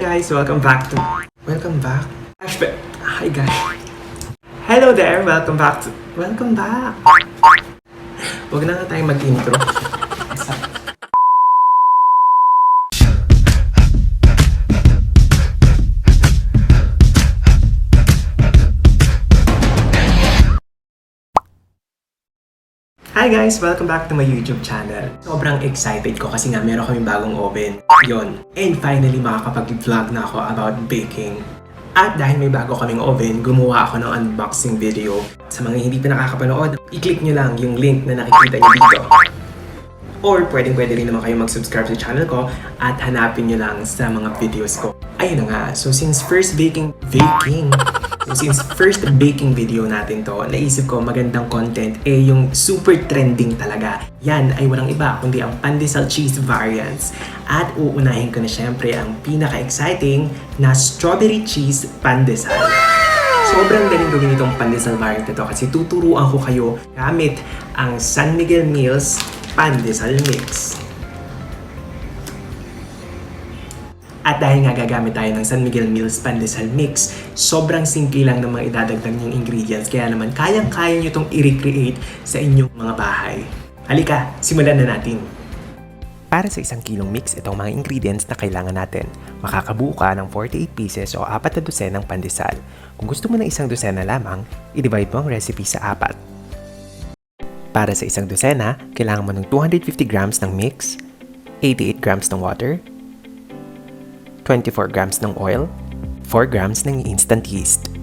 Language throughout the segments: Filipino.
guys, welcome back. Hi guys. Hello there, welcome back. Huwag na nga tayong mag-intro. Hi guys! Welcome back to my YouTube channel. Sobrang excited ko kasi nga meron kaming bagong oven. Yon. And finally, makakapag-vlog na ako about baking. At dahil may bago kaming oven, gumawa ako ng unboxing video. Sa mga hindi pa nakakapanood, i-click nyo lang yung link na nakikita nyo dito. Or pwede rin naman kayo mag-subscribe sa channel ko at hanapin nyo lang sa mga videos ko. Ayun na nga, so since first baking video natin to, naisip ko magandang content yung super trending talaga. Yan ay walang iba kundi ang pandesal cheese variants. At uunahin ko na syempre ang pinaka-exciting na strawberry cheese pandesal. Sobrang galing gawin itong pandesal variant ito kasi tuturuan ko kayo gamit ang San Miguel Mills pandesal mix. At dahil nga gagamit tayo ng San Miguel Mills pandesal mix, sobrang simple lang ng mga idadagdag niyong ingredients. Kaya naman, kayang-kaya niyo itong i-recreate sa inyong mga bahay. Halika, simulan na natin. Para sa 1 kilong mix, itong mga ingredients na kailangan natin. Makakabuo ka ng 48 pieces o 4 na dosenang pandesal. Kung gusto mo ng 1 dosena lamang, i-divide mo ang recipe sa 4. Para sa 1 dosena, kailangan mo ng 250 grams ng mix, 88 grams ng water, 24 grams ng oil, 4 grams ng instant yeast.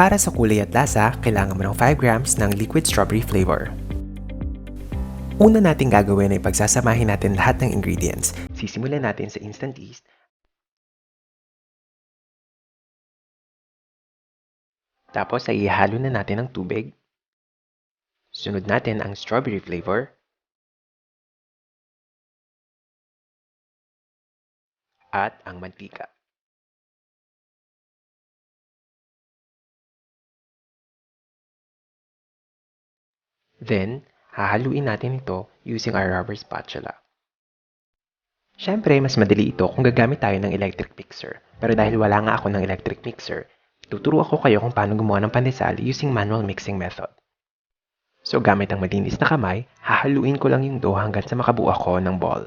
Para sa kulay at lasa, kailangan mo ng 5 grams ng liquid strawberry flavor. Una nating gagawin ay pagsasamahin natin lahat ng ingredients. Sisimulan natin sa instant yeast. Tapos ay ihalo na natin ang tubig. Sunod natin ang strawberry flavor. At ang mantika. Then, hahaluin natin ito using our rubber spatula. Siyempre, mas madali ito kung gagamit tayo ng electric mixer. Pero dahil wala nga ako ng electric mixer, tuturo ako kayo kung paano gumawa ng pandesal using manual mixing method. So, gamit ang malinis na kamay, hahaluin ko lang yung dough hanggang sa makabuo ako ng ball.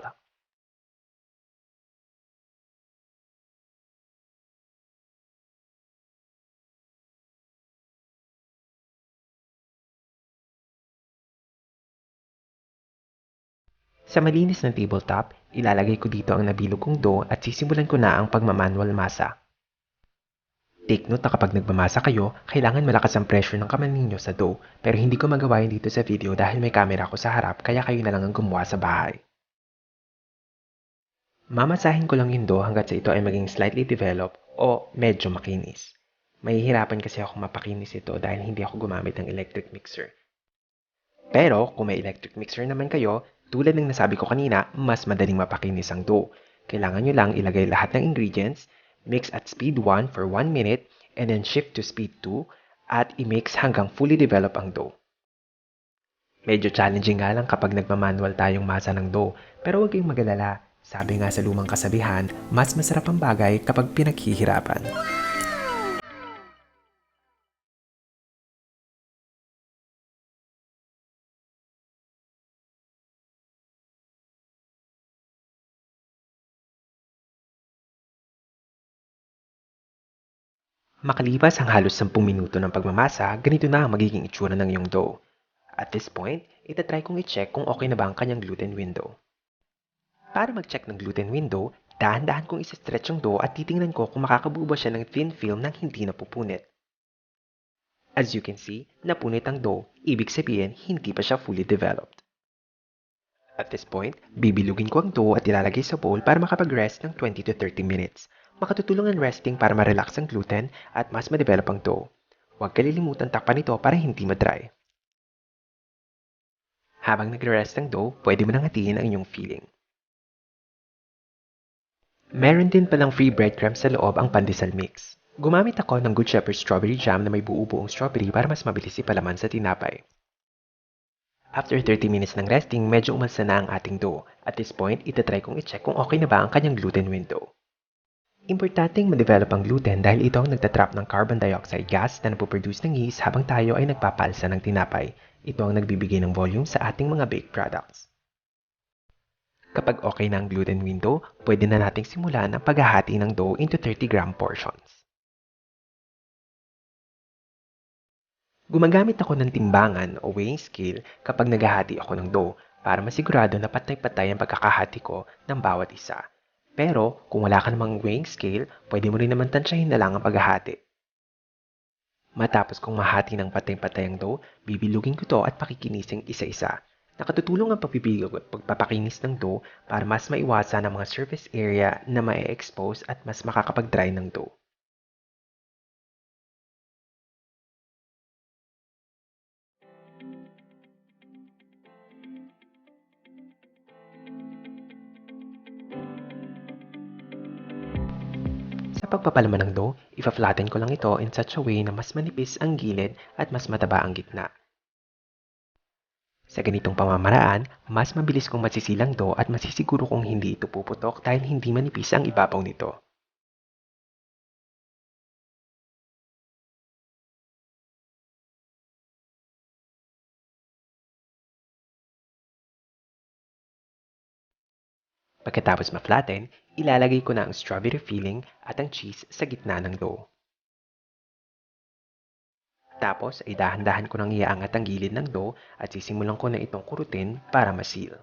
Sa malinis na tabletop, ilalagay ko dito ang nabilog kong dough at sisimulan ko na ang pagmamanual masa. Take note na kapag nagmamasa kayo, kailangan malakas ang pressure ng kamay ninyo sa dough, pero hindi ko magawa yun dito sa video dahil may camera ko sa harap kaya kayo na lang ang gumawa sa bahay. Mamasahin ko lang yung dough hanggat sa ito ay maging slightly developed o medyo makinis. Mahihirapan kasi ako mapakinis ito dahil hindi ako gumamit ng electric mixer. Pero kung may electric mixer naman kayo, tulad ng nasabi ko kanina, mas madaling mapakinis ang dough. Kailangan nyo lang ilagay lahat ng ingredients, mix at speed 1 for 1 minute, and then shift to speed 2 at i-mix hanggang fully develop ang dough. Medyo challenging nga lang kapag nagmamanual tayong masa ng dough, pero huwag kayong magalala. Sabi nga sa lumang kasabihan, mas masarap ang bagay kapag pinaghihirapan. Makalipas ang halos 10 minuto ng pagmamasa, ganito na ang magiging itsura ng iyong dough. At this point, itatry kong i-check kung okay na ba ang kanyang gluten window. Para mag-check ng gluten window, dahan-dahan kong isa-stretch ang dough at titingnan ko kung makakabuo ba siya ng thin film nang hindi napupunit. As you can see, napunit ang dough, ibig sabihin hindi pa siya fully developed. At this point, bibilugin ko ang dough at ilalagay sa bowl para makapag-rest ng 20 to 30 minutes. Makatutulong ang resting para ma-relax ang gluten at mas ma-develop ang dough. Huwag kalilimutan takpan ito para hindi ma-dry. Habang nagre-rest ang dough, pwede mo nang hatiin ang inyong filling. Meron din palang free breadcrumbs sa loob ang pandesal mix. Gumamit ako ng Good Shepherd strawberry jam na may buo-buong strawberry para mas mabilis ipalaman sa tinapay. After 30 minutes ng resting, medyo umalsa na ang ating dough. At this point, itatry kong i-check kung okay na ba ang kanyang gluten window. Importanteng ma-develop ang gluten dahil ito ang nagtatrap ng carbon dioxide gas na napoproduce ng yeast habang tayo ay nagpapalsa ng tinapay. Ito ang nagbibigay ng volume sa ating mga baked products. Kapag okay na ang gluten window, pwede na nating simulan ang paghahati ng dough into 30-gram portions. Gumagamit ako ng timbangan o weighing scale kapag naghahati ako ng dough para masigurado na patay-patay ang pagkakahati ko ng bawat isa. Pero kung wala ka namang weighing scale, pwede mo rin naman tansyahin na lang ang paghahati. Matapos kong mahati ng patay-patay ang dough, bibilugin ko to at pakikinising isa-isa. Nakatutulong ang pagpipigil at pagpapakinis ng dough para mas maiwasan ang mga surface area na ma-expose at mas makakapag-dry ng dough. Sa pagpapalaman ng dough, ipa-flatten ko lang ito in such a way na mas manipis ang gilid at mas mataba ang gitna. Sa ganitong pamamaraan, mas mabilis kong masisilang dough at masisiguro kong hindi ito puputok dahil hindi manipis ang ibabaw nito. Pagkatapos ma-flatten, ilalagay ko na ang strawberry filling at ang cheese sa gitna ng dough. Tapos ay dahan-dahan ko nang iaangat ang gilid ng dough at sisimulan ko na itong kurutin para ma-seal.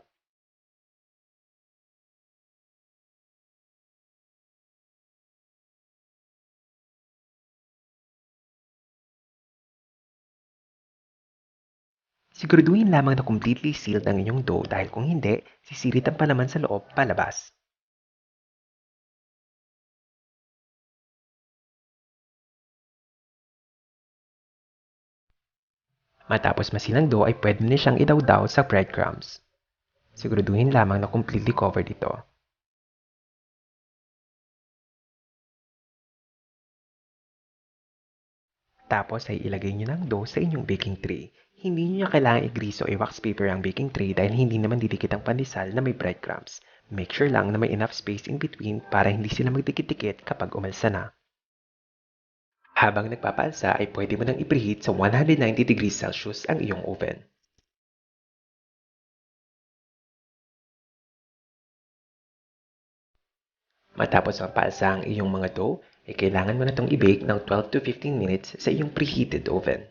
Siguraduhin lamang na completely sealed ang inyong dough dahil kung hindi, sisirit ang palaman sa loob palabas. Matapos masilang dough ay pwede na siyang idawdaw sa breadcrumbs. Siguraduhin lamang na completely covered ito. Tapos ay ilagay nyo ng dough sa inyong baking tray. Hindi nyo niya kailangang i-grease o i-wax paper ang baking tray dahil hindi naman didikit ang pandesal na may breadcrumbs. Make sure lang na may enough space in between para hindi sila magdikit-dikit kapag umalsa na. Habang nagpapalsa ay pwede mo nang i-preheat sa 190 degrees Celsius ang iyong oven. Matapos mapalsa ang iyong mga dough, ay kailangan mo na itong i-bake ng 12 to 15 minutes sa iyong preheated oven.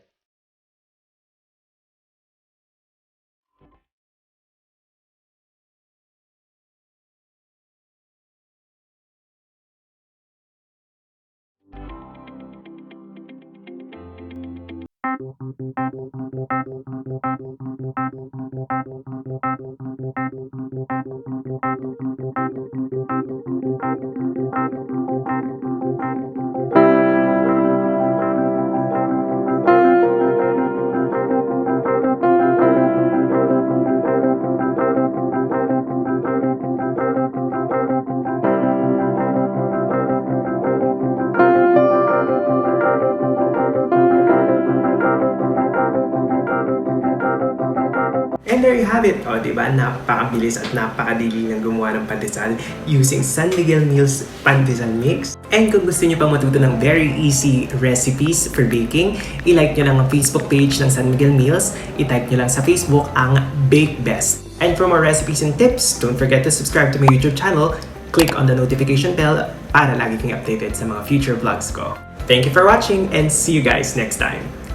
And there you have it. O, diba? Napakabilis at napakadali ng gumawa ng pandesal using San Miguel Mills pandesal mix. And kung gusto niyo pang matuto ng very easy recipes for baking, i-like nyo lang ang Facebook page ng San Miguel Mills. I-type nyo lang sa Facebook ang Bake Best. And for more recipes and tips, don't forget to subscribe to my YouTube channel. Click on the notification bell para lagi kang updated sa mga future vlogs ko. Thank you for watching and see you guys next time.